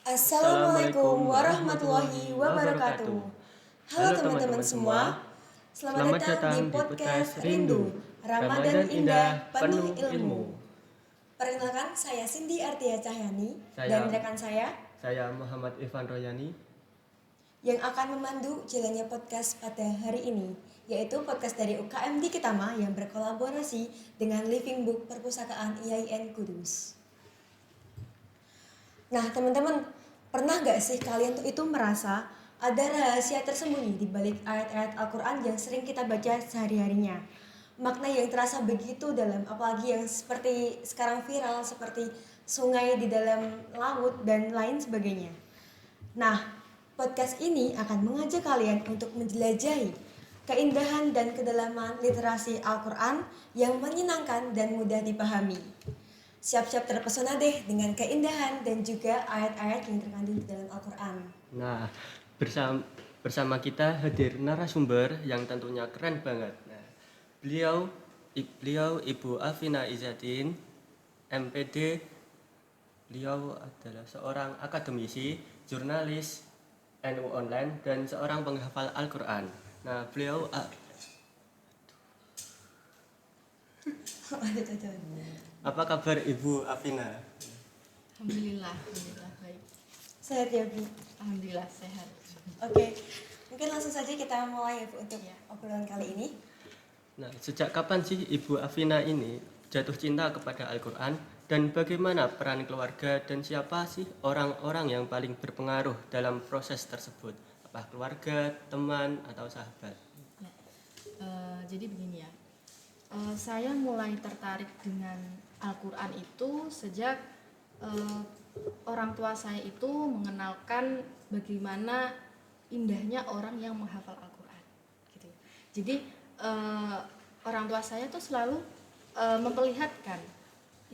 Assalamualaikum warahmatullahi wabarakatuh. Halo teman-teman semua, selamat datang di podcast Rindu Ramadan Indah Penuh Ilmu. Perkenalkan, saya Cindy Artia Cahyani dan rekan Saya Muhammad Irfan Royani yang akan memandu jalannya podcast pada hari ini, yaitu podcast dari UKM Dikitama yang berkolaborasi dengan Living Book Perpustakaan IAIN Kudus. Nah teman-teman, pernah gak sih kalian itu merasa ada rahasia tersembunyi di balik ayat-ayat Al-Quran yang sering kita baca sehari-harinya? Makna yang terasa begitu dalam, apalagi yang seperti sekarang viral, seperti sungai di dalam laut dan lain sebagainya. Nah, podcast ini akan mengajak kalian untuk menjelajahi keindahan dan kedalaman literasi Al-Quran yang menyenangkan dan mudah dipahami. Siap-siap terpesona deh dengan keindahan dan juga ayat-ayat yang terkandung di dalam Al-Quran. Nah, bersama kita hadir narasumber yang tentunya keren banget. Nah, beliau Ibu Afina Izzatin, MPD. Beliau adalah seorang akademisi, jurnalis NU Online, dan seorang penghafal Al-Quran. Nah, beliau apa kabar Ibu Afina? Alhamdulillah baik. Sehat ya Bu? Alhamdulillah sehat. Oke, mungkin langsung saja kita mulai ya Bu untuk obrolan kali ini. Nah, sejak kapan sih Ibu Afina ini jatuh cinta kepada Al-Quran, dan bagaimana peran keluarga dan siapa sih orang-orang yang paling berpengaruh dalam proses tersebut? Apa keluarga, teman, atau sahabat? Ya. Jadi begini ya, saya mulai tertarik dengan Al-Quran itu sejak orang tua saya itu mengenalkan bagaimana indahnya orang yang menghafal Al-Quran gitu. Jadi orang tua saya tuh selalu memperlihatkan,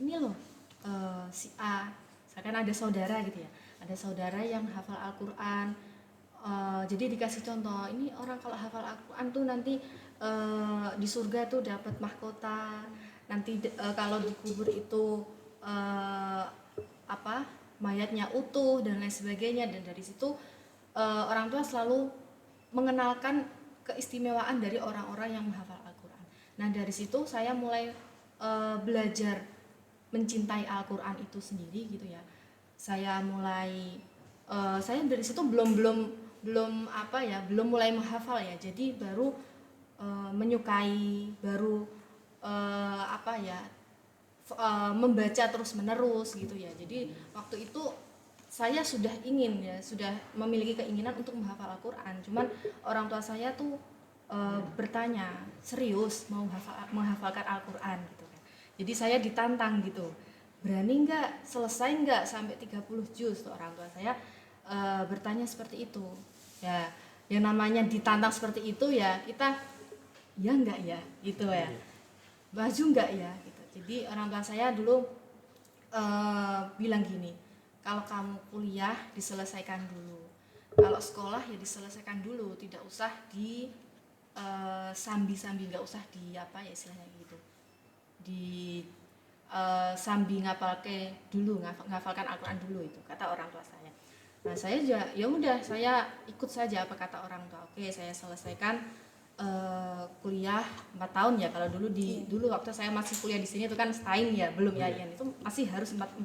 ini loh si A, misalkan ada saudara gitu ya, ada saudara yang hafal Al-Quran. Jadi dikasih contoh, ini orang kalau hafal Al-Quran tuh nanti di surga tuh dapat mahkota, nanti kalau dikubur itu mayatnya utuh dan lain sebagainya. Dan dari situ orang tua selalu mengenalkan keistimewaan dari orang-orang yang menghafal Al-Quran. Nah dari situ saya mulai belajar mencintai Al-Quran itu sendiri gitu ya. Saya dari situ belum mulai menghafal ya. Jadi baru menyukai, baru membaca terus menerus gitu ya. Jadi waktu itu saya sudah memiliki keinginan untuk menghafal Al-Quran. Cuman orang tua saya tuh bertanya, serius mau menghafalkan Al-Quran gitu kan. Jadi saya ditantang gitu, berani nggak, selesai nggak sampai 30 juz tuh orang tua saya bertanya seperti itu. Ya, yang namanya ditantang seperti itu ya kita ya nggak ya gitu ya, baju nggak ya gitu. Jadi orang tua saya dulu bilang gini, kalau kamu kuliah diselesaikan dulu, kalau sekolah ya diselesaikan dulu, tidak usah di sambi-sambi, nggak usah di istilahnya gitu, di sambi ngafalkan Al-Quran dulu, itu kata orang tua saya. Nah saya ya udah, saya ikut saja apa kata orang tua. Oke, saya selesaikan kuliah 4 tahun ya. Kalau dulu waktu saya masih kuliah di sini itu kan setahun ya, belum ya, itu masih harus 4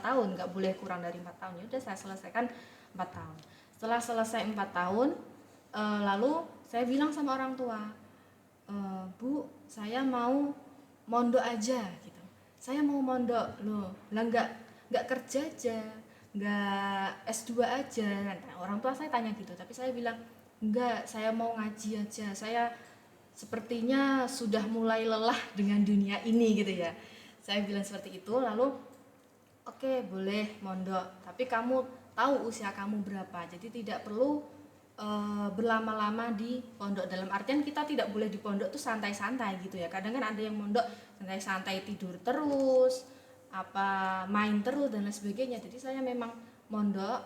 tahun, nggak boleh kurang dari 4 tahun. Ya udah saya selesaikan 4 tahun. Setelah selesai 4 tahun, lalu saya bilang sama orang tua, Bu, saya mau mondok aja gitu. Saya mau mondok loh, lah nggak kerja aja, nggak S2 aja. Nah, orang tua saya tanya gitu, tapi saya bilang enggak, saya mau ngaji aja. Saya sepertinya sudah mulai lelah dengan dunia ini gitu ya. Saya bilang seperti itu. Lalu oke, boleh mondok, tapi kamu tahu usia kamu berapa. Jadi tidak perlu berlama-lama di pondok. Dalam artian kita tidak boleh di pondok tuh santai-santai gitu ya. Kadang kan ada yang mondok santai-santai, tidur terus, main terus dan lain sebagainya. Jadi saya memang mondok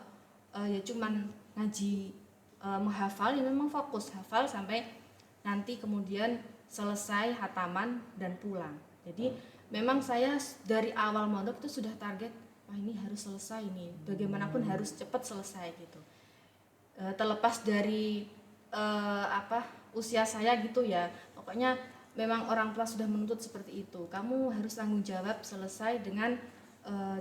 ya cuman ngaji, menghafal ya, memang fokus hafal sampai nanti kemudian selesai hataman dan pulang. Jadi memang saya dari awal mondok itu sudah target wah ini harus selesai nih, bagaimanapun harus cepat selesai gitu. Terlepas dari usia saya gitu ya, pokoknya memang orang tua sudah menuntut seperti itu, kamu harus tanggung jawab selesai dengan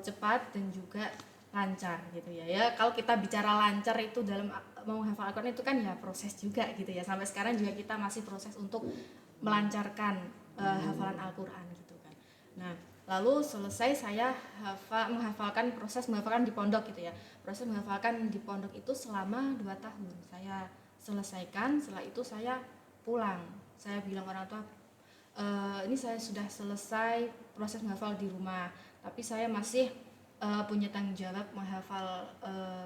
cepat dan juga lancar gitu ya. Ya kalau kita bicara lancar itu dalam menghafal Al-Quran itu kan ya proses juga gitu ya, sampai sekarang juga kita masih proses untuk melancarkan hafalan Al-Quran gitu kan. Nah lalu selesai saya proses menghafalkan di pondok gitu ya. Proses menghafalkan di pondok itu selama 2 tahun saya selesaikan. Setelah itu saya pulang, saya bilang orang tua, ini saya sudah selesai proses menghafal di rumah, tapi saya masih punya tanggung jawab menghafal,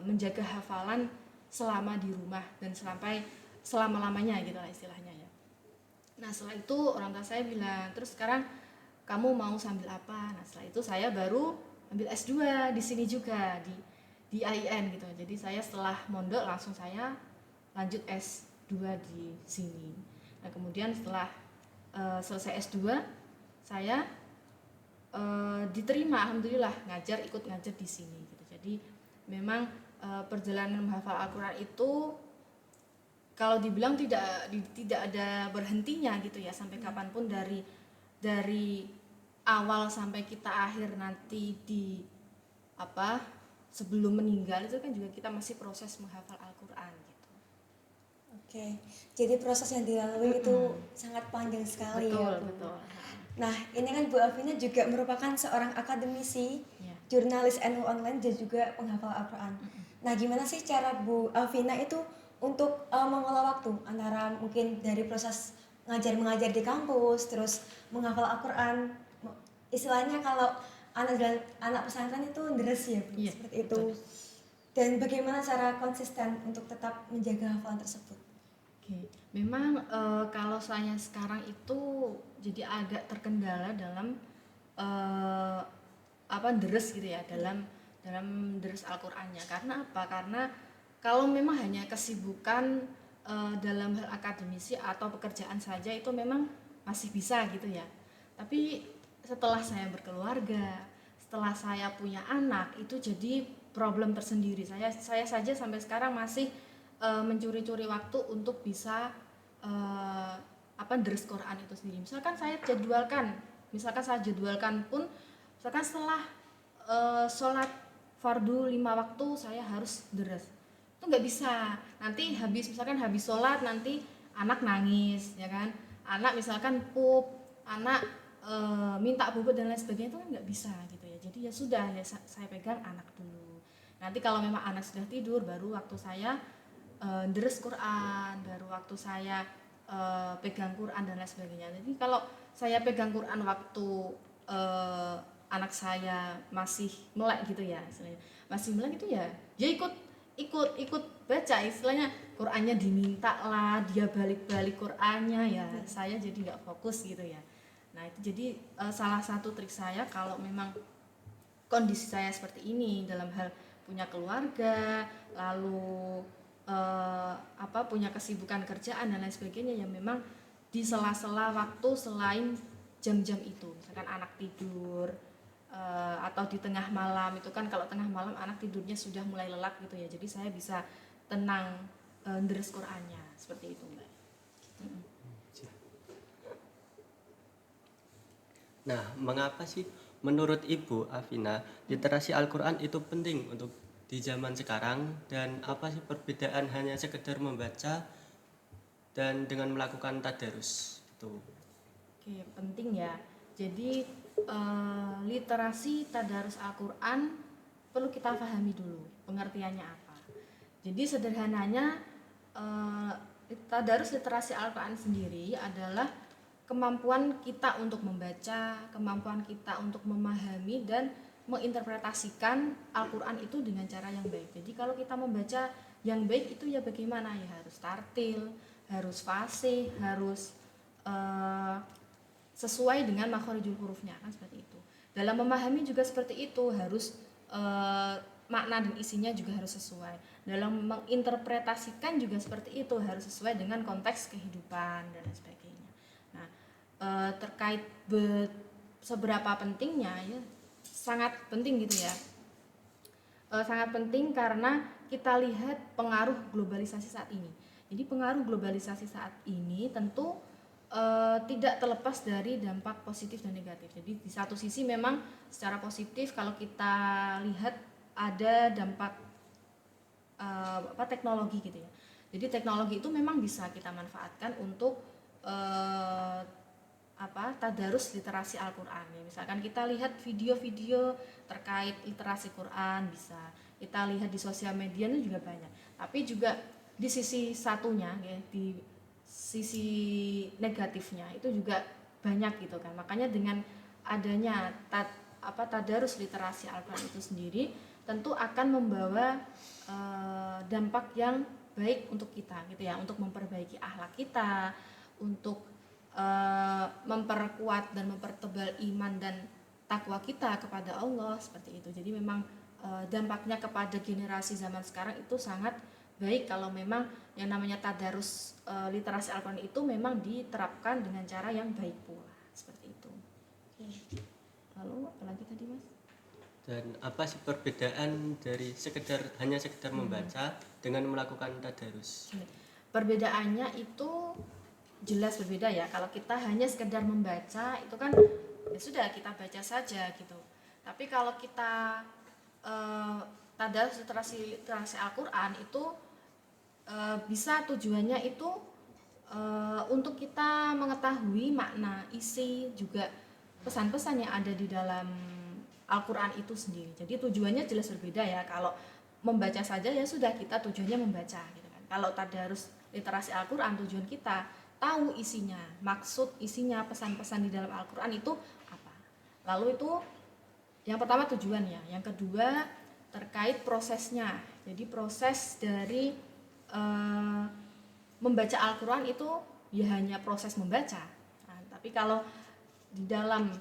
menjaga hafalan selama di rumah dan sampai selama-lamanya gitu lah istilahnya ya. Nah setelah itu orang tua saya bilang, terus sekarang kamu mau sambil apa? Nah setelah itu saya baru ambil S2 di sini juga di AIN gitu. Jadi saya setelah mondok langsung saya lanjut S2 di sini. Nah kemudian setelah selesai S2 saya diterima alhamdulillah ikut ngajar di sini gitu. Jadi memang perjalanan menghafal Al-Quran itu kalau dibilang tidak ada berhentinya gitu ya, sampai kapanpun dari awal sampai kita akhir nanti di sebelum meninggal itu kan juga kita masih proses menghafal Al-Quran gitu. Oke, jadi proses yang dilalui itu sangat panjang sekali. Betul, ya Bu. betul. Nah ini kan Bu Afina juga merupakan seorang akademisi, Ya. jurnalis NU online dan juga penghafal Al-Quran. Nah gimana sih cara Bu Afina itu untuk mengolah waktu antara mungkin dari proses mengajar di kampus, terus menghafal Al-Quran, istilahnya kalau anak pesantren itu deres ya Bu, Iya, seperti itu. betul. Dan bagaimana cara konsisten untuk tetap menjaga hafalan tersebut? Oke, memang kalau saya sekarang itu jadi agak terkendala dalam deres gitu ya, dalam deres Al-Qur'annya. Karena apa? Karena kalau memang hanya kesibukan dalam hal akademisi atau pekerjaan saja itu memang masih bisa gitu ya. Tapi setelah saya berkeluarga, setelah saya punya anak, itu jadi problem tersendiri. Saya saja sampai sekarang masih mencuri-curi waktu untuk bisa deres Quran itu sendiri. Misalkan saya jadwalkan pun, misalkan setelah sholat fardu 5 waktu saya harus deres, itu nggak bisa. Nanti habis sholat nanti anak nangis ya kan, anak misalkan pup, anak minta bubut dan lain sebagainya, itu kan nggak bisa gitu ya. Jadi ya sudah ya, saya pegang anak dulu. Nanti kalau memang anak sudah tidur, baru waktu saya deres Quran, baru waktu saya pegang Quran dan lain sebagainya. Jadi kalau saya pegang Quran waktu anak saya masih melek gitu ya, istilahnya masih melek itu ya ikut baca, istilahnya Qurannya diminta lah, dia balik Qurannya ya, saya jadi nggak fokus gitu ya. Nah itu jadi salah satu trik saya kalau memang kondisi saya seperti ini dalam hal punya keluarga, lalu punya kesibukan kerjaan dan lain sebagainya, ya memang di sela-sela waktu selain jam-jam itu, misalkan anak tidur atau di tengah malam itu kan, kalau tengah malam anak tidurnya sudah mulai lelap gitu ya, jadi saya bisa tenang deres Qurannya seperti itu Mbak. Nah, mengapa sih menurut Ibu Afina literasi Al-Quran itu penting untuk di zaman sekarang, dan apa sih perbedaan hanya sekedar membaca dan dengan melakukan tadarus itu? Oke, penting ya. Jadi literasi tadarus Al-Quran perlu kita pahami dulu pengertiannya apa. Jadi sederhananya tadarus literasi Al-Quran sendiri adalah kemampuan kita untuk membaca, kemampuan kita untuk memahami dan menginterpretasikan Al-Quran itu dengan cara yang baik. Jadi kalau kita membaca yang baik itu ya bagaimana? Ya harus tartil, harus fasih, harus sesuai dengan makhorijul hurufnya kan, seperti itu. Dalam memahami juga seperti itu, harus makna dan isinya juga harus sesuai. Dalam menginterpretasikan juga seperti itu, harus sesuai dengan konteks kehidupan dan lain sebagainya. Nah, terkait seberapa pentingnya ya, sangat penting gitu ya. sangat penting karena kita lihat pengaruh globalisasi saat ini. Jadi pengaruh globalisasi saat ini tentu tidak terlepas dari dampak positif dan negatif. Jadi di satu sisi memang secara positif kalau kita lihat ada dampak teknologi gitu ya. Jadi teknologi itu memang bisa kita manfaatkan untuk tadarus literasi Al-Qur'an ya. Misalkan kita lihat video-video terkait literasi Quran bisa. Kita lihat di sosial media itu juga banyak. Tapi juga di sisi satunya ya, di sisi negatifnya itu juga banyak gitu kan. Makanya dengan adanya tadarus literasi Al-Qur'an itu sendiri tentu akan membawa dampak yang baik untuk kita gitu ya, untuk memperbaiki akhlak kita, untuk memperkuat dan mempertebal iman dan takwa kita kepada Allah seperti itu. Jadi memang dampaknya kepada generasi zaman sekarang itu sangat baik kalau memang yang namanya tadarus literasi Al-Qur'an itu memang diterapkan dengan cara yang baik pula seperti itu. Lalu apalagi tadi Mas? Dan apa sih perbedaan dari hanya sekedar membaca dengan melakukan tadarus? Perbedaannya itu jelas berbeda ya. Kalau kita hanya sekedar membaca itu kan ya sudah kita baca saja gitu. Tapi kalau kita tadarus literasi Al-Qur'an itu bisa tujuannya itu untuk kita mengetahui makna, isi juga pesan-pesan yang ada di dalam Al-Qur'an itu sendiri. Jadi tujuannya jelas berbeda ya. Kalau membaca saja ya sudah kita tujuannya membaca gitu kan. Kalau tadarus literasi Al-Qur'an tujuan kita tahu isinya, maksud isinya, pesan-pesan di dalam Al-Qur'an itu apa. Lalu itu yang pertama tujuannya, yang kedua terkait prosesnya. Jadi proses dari membaca Al-Qur'an itu ya hanya proses membaca. Nah, tapi kalau di dalam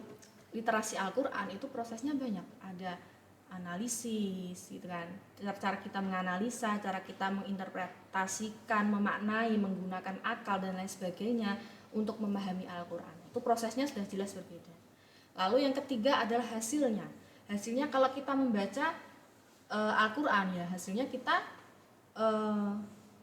literasi Al-Qur'an itu prosesnya banyak. Ada analisis gitu kan, cara kita menganalisa, cara kita menginterpretasikan, memaknai, menggunakan akal dan lain sebagainya untuk memahami Al-Qur'an. Itu prosesnya sudah jelas berbeda. Lalu yang ketiga adalah hasilnya. Hasilnya kalau kita membaca Al-Qur'an ya hasilnya kita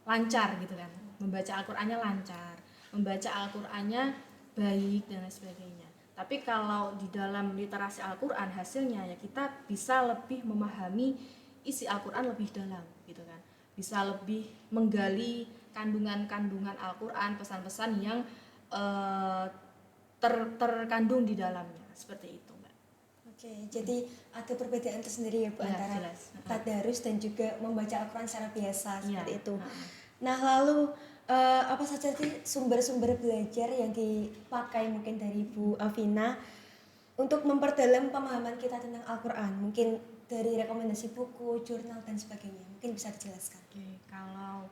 lancar gitu kan, membaca Al-Qur'annya lancar, membaca Al-Qur'annya baik dan lain sebagainya. Tapi kalau di dalam literasi Al-Qur'an hasilnya ya kita bisa lebih memahami isi Al-Qur'an lebih dalam gitu kan. Bisa lebih menggali kandungan-kandungan Al-Qur'an, pesan-pesan yang terkandung di dalamnya. Seperti itu, Mbak. Oke, jadi ada perbedaan tersendiri ya Bu Ya, antara jelas. tadarus dan juga membaca Al-Qur'an secara biasa seperti Ya. itu. Nah, lalu apa saja sih sumber-sumber belajar yang dipakai mungkin dari Bu Afina untuk memperdalam pemahaman kita tentang Al-Qur'an? Mungkin dari rekomendasi buku, jurnal dan sebagainya. Mungkin bisa dijelaskan. Oke, kalau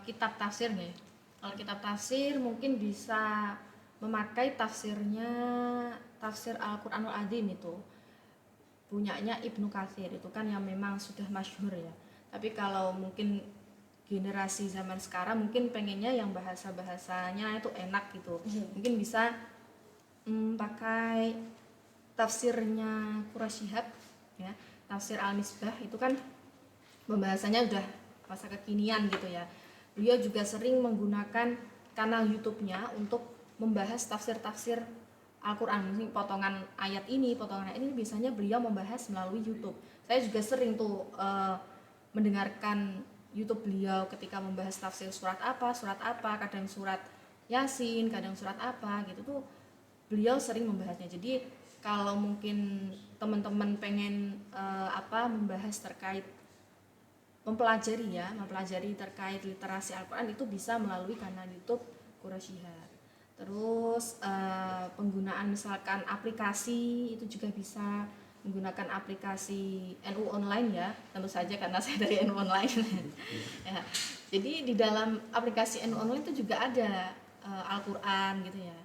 kitab tafsir nih. Kalau kitab tafsir mungkin bisa memakai tafsirnya tafsir Al-Qur'anul Adzim itu. Punyanya Ibnu Katsir itu kan yang memang sudah masyhur ya. Tapi kalau mungkin generasi zaman sekarang mungkin pengennya yang bahasa-bahasanya itu enak gitu. Mungkin bisa pakai tafsirnya Quraisy Shihab ya, tafsir Al-Misbah itu kan pembahasannya udah masa kekinian gitu ya. Beliau juga sering menggunakan kanal YouTube-nya untuk membahas tafsir-tafsir Al-Qur'an. Potongan ayat ini biasanya beliau membahas melalui YouTube. Saya juga sering tuh mendengarkan YouTube beliau ketika membahas tafsir surat apa, kadang surat Yasin, kadang surat apa gitu tuh beliau sering membahasnya. Jadi kalau mungkin teman-teman pengen membahas terkait mempelajari terkait literasi Al-Qur'an itu bisa melalui kanal YouTube Quraisy Shihab. Terus penggunaan misalkan aplikasi itu juga bisa menggunakan aplikasi NU Online ya, tentu saja karena saya dari NU Online. Ya. Jadi di dalam aplikasi NU Online itu juga ada Al-Qur'an gitu ya.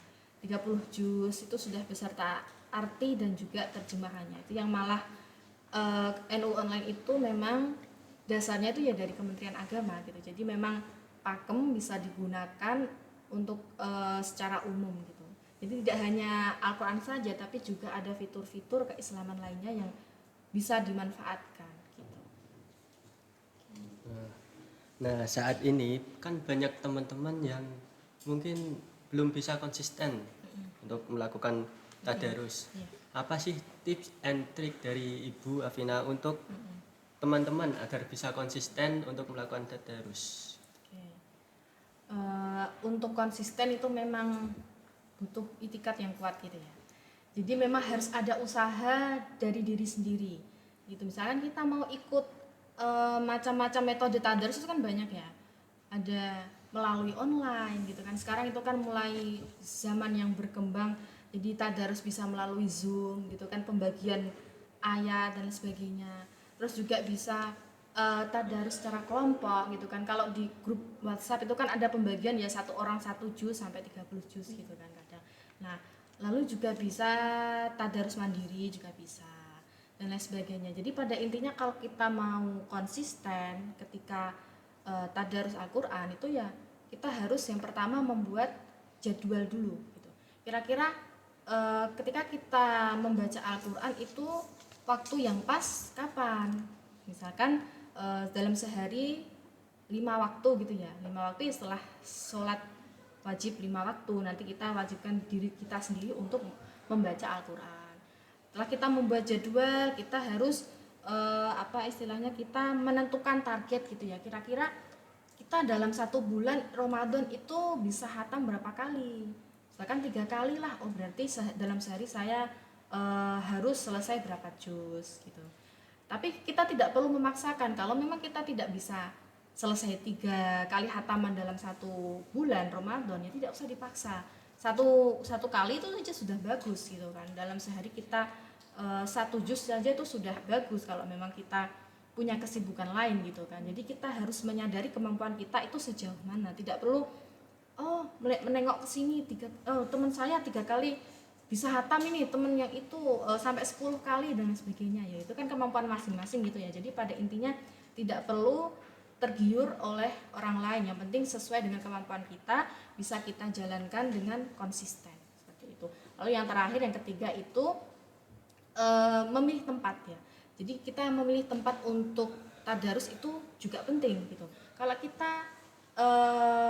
30 juz itu sudah beserta arti dan juga terjemahannya. Itu yang malah NU Online itu memang dasarnya itu ya dari Kementerian Agama gitu. Jadi memang pakem bisa digunakan untuk secara umum gitu. Jadi tidak hanya Al-Qur'an saja tapi juga ada fitur-fitur keislaman lainnya yang bisa dimanfaatkan. Nah, saat ini kan banyak teman-teman yang mungkin belum bisa konsisten untuk melakukan tadarus. Iya. Apa sih tips and trick dari Ibu Afina untuk teman-teman agar bisa konsisten untuk melakukan tadarus? Oke. Untuk konsisten itu memang butuh itikad yang kuat gitu ya. Jadi memang harus ada usaha dari diri sendiri. Gitu. Misalkan kita mau ikut macam-macam metode tadarus itu kan banyak ya. Ada melalui online gitu kan. Sekarang itu kan mulai zaman yang berkembang. Jadi tadarus bisa melalui Zoom gitu kan, pembagian ayat dan sebagainya. Terus juga bisa tadarus secara kelompok gitu kan. Kalau di grup WhatsApp itu kan ada pembagian ya, satu orang 1 juz sampai 30 juz gitu kan kadang. Nah, lalu juga bisa tadarus mandiri juga bisa dan lain sebagainya. Jadi pada intinya kalau kita mau konsisten ketika tadarus Al-Qur'an itu ya kita harus yang pertama membuat jadwal dulu gitu. Kira-kira ketika kita membaca Al-Qur'an itu waktu yang pas kapan? Misalkan dalam sehari 5 waktu gitu ya, 5 waktu setelah sholat wajib 5 waktu, nanti kita wajibkan diri kita sendiri untuk membaca Al-Quran. Setelah kita membuat jadwal, kita harus apa istilahnya, kita menentukan target gitu ya, kira-kira kita dalam 1 bulan Ramadan itu bisa hatam berapa kali. Misalkan 3 kali lah, oh berarti dalam sehari saya harus selesai berapa juz gitu. Tapi kita tidak perlu memaksakan. Kalau memang kita tidak bisa selesai 3 kali hataman dalam 1 bulan Ramadan, ya tidak usah dipaksa. Satu kali itu saja sudah bagus gitu kan. Dalam sehari kita 1 juz saja itu sudah bagus kalau memang kita punya kesibukan lain gitu kan. Jadi kita harus menyadari kemampuan kita itu sejauh mana. Tidak perlu menengok ke sini teman saya 3 kali bisa hatam, ini temen yang itu sampai 10 kali dan sebagainya. Ya itu kan kemampuan masing-masing gitu ya. Jadi pada intinya tidak perlu tergiur oleh orang lain, yang penting sesuai dengan kemampuan kita, bisa kita jalankan dengan konsisten seperti itu. Lalu yang terakhir, yang ketiga itu memilih tempat ya. Jadi kita memilih tempat untuk tadarus itu juga penting gitu. Kalau kita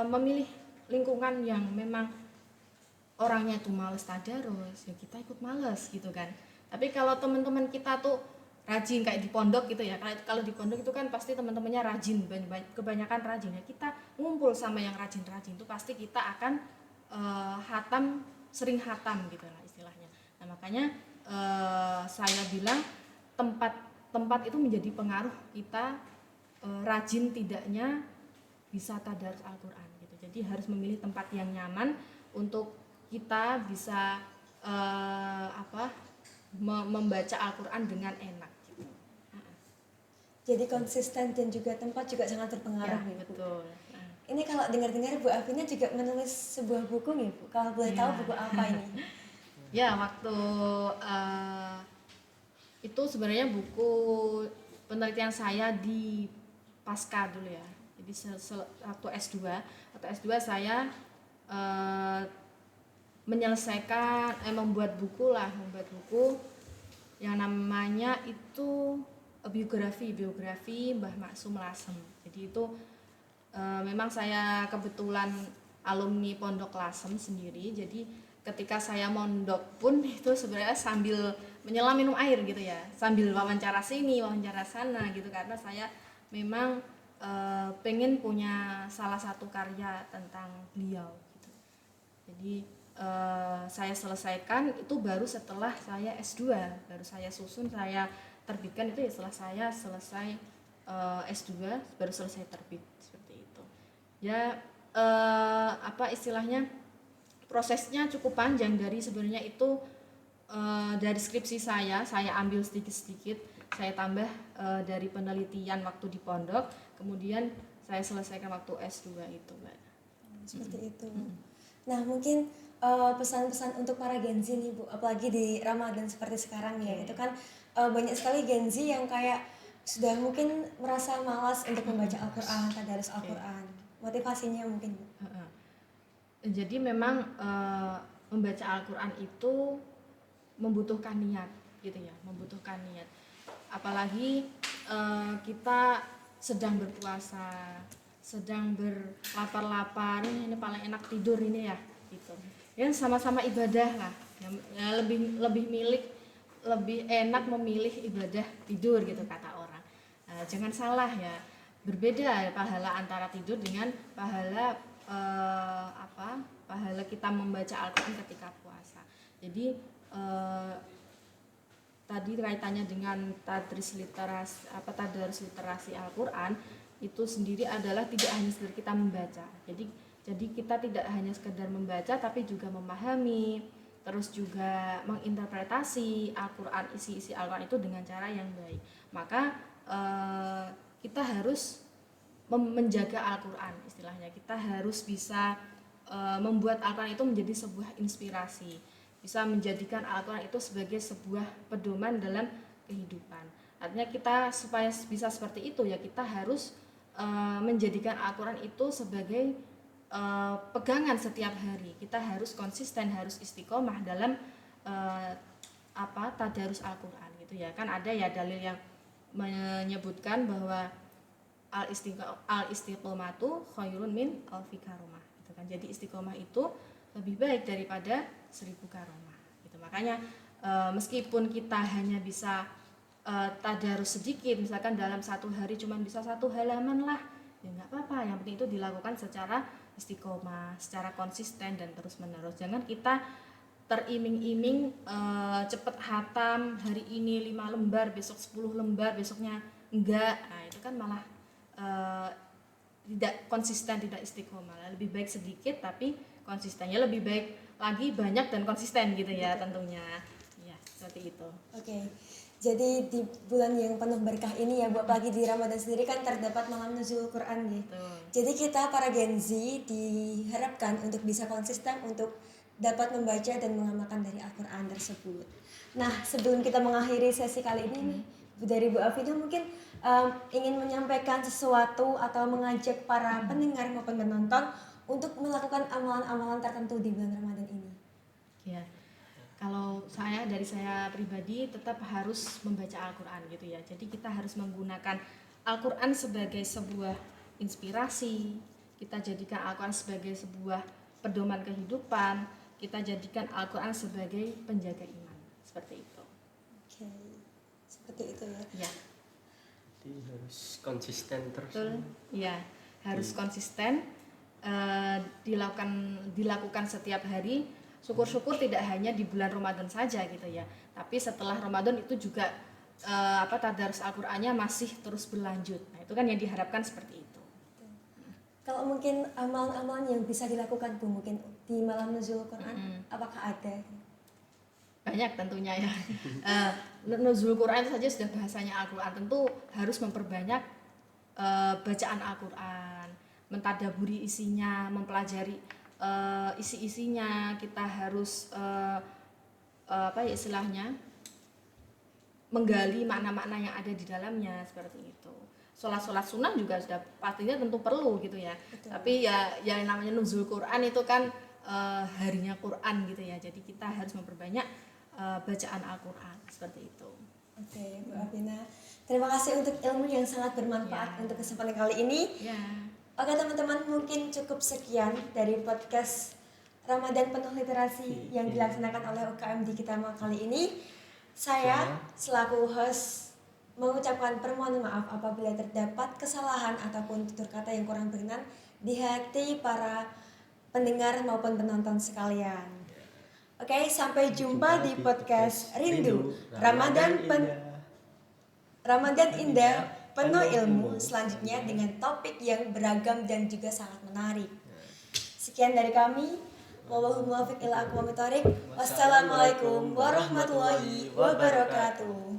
memilih lingkungan yang memang orangnya tuh males tadarus, ya kita ikut males gitu kan. Tapi kalau teman-teman kita tuh rajin kayak di pondok gitu ya, kalau di pondok itu kan pasti teman-temannya rajin, kebanyakan rajin ya, kita ngumpul sama yang rajin-rajin itu pasti kita akan hatam, sering hatam gitu lah istilahnya. Nah makanya saya bilang tempat itu menjadi pengaruh kita rajin tidaknya bisa tadarus Al-Quran gitu. Jadi harus memilih tempat yang nyaman untuk kita bisa membaca Al-Quran dengan enak gitu. Jadi konsisten dan juga tempat juga sangat berpengaruh ya, Bu. Betul. Ini kalau dengar-dengar Bu Afina juga menulis sebuah buku nih, Bu. Kalau boleh tahu buku apa ini? Ya, waktu itu sebenarnya buku penelitian saya di pasca dulu ya. Jadi waktu S2 saya membuat buku yang namanya itu biografi Mbah Maksum Lasem. Jadi itu memang saya kebetulan alumni Pondok Lasem sendiri. Jadi ketika saya mondok pun itu sebenarnya sambil menyelam minum air gitu ya, sambil wawancara sini wawancara sana gitu, karena saya memang pengen punya salah satu karya tentang beliau gitu. Jadi saya selesaikan itu baru setelah saya S2, baru saya susun, saya terbitkan itu ya setelah saya selesai S2 baru selesai terbit seperti itu. Ya apa istilahnya, prosesnya cukup panjang. Dari sebenarnya itu dari skripsi saya ambil sedikit-sedikit, saya tambah dari penelitian waktu di pondok, kemudian saya selesaikan waktu S2 itu, Mbak. Seperti itu. Nah, mungkin pesan-pesan untuk para Gen Z nih, Bu, apalagi di Ramadan seperti sekarang ya. Itu kan banyak sekali Gen Z yang kayak sudah mungkin merasa malas untuk membaca Al-Quran, tadarus Al-Quran. Motivasinya mungkin, Bu. Jadi memang membaca Al-Quran itu membutuhkan niat gitu ya, membutuhkan niat. Apalagi kita sedang berpuasa, sedang berlapar-lapar, ini paling enak tidur ini ya gitu. Ya sama-sama ibadah lah. Ya, lebih enak memilih ibadah tidur gitu kata orang. Jangan salah ya, berbeda ya pahala antara tidur dengan pahala pahala kita membaca Al-Qur'an ketika puasa. Jadi tadi kaitannya dengan tadarus literasi Al-Qur'an itu sendiri adalah tidak hanya sekedar kita membaca. Jadi kita tidak hanya sekedar membaca tapi juga memahami, terus juga menginterpretasi Al-Qur'an, isi-isi Al-Qur'an itu dengan cara yang baik. Maka kita harus menjaga Al-Qur'an, istilahnya kita harus bisa membuat Al-Qur'an itu menjadi sebuah inspirasi, bisa menjadikan Al-Qur'an itu sebagai sebuah pedoman dalam kehidupan. Artinya kita supaya bisa seperti itu ya kita harus menjadikan Al-Qur'an itu sebagai pegangan setiap hari. Kita harus konsisten, harus istiqomah dalam tadarus Al-Qur'an gitu ya. Kan ada ya dalil yang menyebutkan bahwa al-istiqomatu khairun min alfi karomah gitu kan. Jadi istiqomah itu lebih baik daripada 1000 karomah gitu. Makanya meskipun kita hanya bisa tadarus sedikit, misalkan dalam satu hari cuma bisa 1 halaman lah, ya nggak apa-apa. Yang penting itu dilakukan secara istiqomah, secara konsisten dan terus menerus. Jangan kita teriming-iming cepet hatam, hari ini 5 lembar, besok 10 lembar, besoknya enggak. Nah itu kan malah tidak konsisten, tidak istiqomah. Lebih baik sedikit tapi konsistennya lebih baik lagi banyak dan konsisten gitu ya tentunya. Ya seperti itu. Oke. Jadi di bulan yang penuh berkah ini ya Bu, apalagi di Ramadan sendiri kan terdapat malam nuzul Quran gitu. Jadi kita para Gen Z diharapkan untuk bisa konsisten untuk dapat membaca dan mengamalkan dari Al-Quran tersebut. Nah sebelum kita mengakhiri sesi kali ini nih, dari Bu Afina mungkin ingin menyampaikan sesuatu atau mengajak para pendengar maupun penonton untuk melakukan amalan-amalan tertentu di bulan Ramadan ini. Ya, kalau dari saya pribadi tetap harus membaca Al-Quran gitu ya. Jadi kita harus menggunakan Al-Quran sebagai sebuah inspirasi. Kita jadikan Al-Quran sebagai sebuah pedoman kehidupan. Kita jadikan Al-Quran sebagai penjaga iman. Seperti itu. Oke, seperti itu ya. Ya. Jadi harus konsisten terus. Betul. Ya, harus konsisten. Dilakukan setiap hari. Syukur-syukur tidak hanya di bulan Ramadan saja gitu ya, tapi setelah Ramadan itu juga tadarus Al-Qur'annya masih terus berlanjut. Nah itu kan yang diharapkan seperti itu. Kalau mungkin amalan-amalan yang bisa dilakukan Bu mungkin di malam nuzul Quran, apakah ada? Banyak tentunya ya. Nuzul Quran saja sudah bahasanya Al-Qur'an, tentu harus memperbanyak bacaan Al-Qur'an, mentadaburi isinya, mempelajari isi-isinya. Kita harus istilahnya menggali makna-makna yang ada di dalamnya seperti itu. Sholat sunnah juga sudah pastinya tentu perlu gitu ya. Betul. Tapi ya yang namanya nuzul Quran itu kan harinya Quran gitu ya. Jadi kita harus memperbanyak bacaan Al-Quran seperti itu. Oke, Bu Afina. Terima kasih untuk ilmu yang sangat bermanfaat untuk kesempatan kali ini. Ya. Oke teman-teman, mungkin cukup sekian dari podcast Ramadan Penuh Literasi yang dilaksanakan oleh UKM di kita kali ini. Saya selaku host mengucapkan permohonan maaf apabila terdapat kesalahan ataupun tutur kata yang kurang berkenan di hati para pendengar maupun penonton sekalian. Oke, sampai jumpa di podcast Rindu Ramadan Indah penuh ilmu selanjutnya dengan topik yang beragam dan juga sangat menarik. Sekian dari kami. Wallahul muwaffiq ila aqwamit thoriq. Wassalamualaikum warahmatullahi wabarakatuh.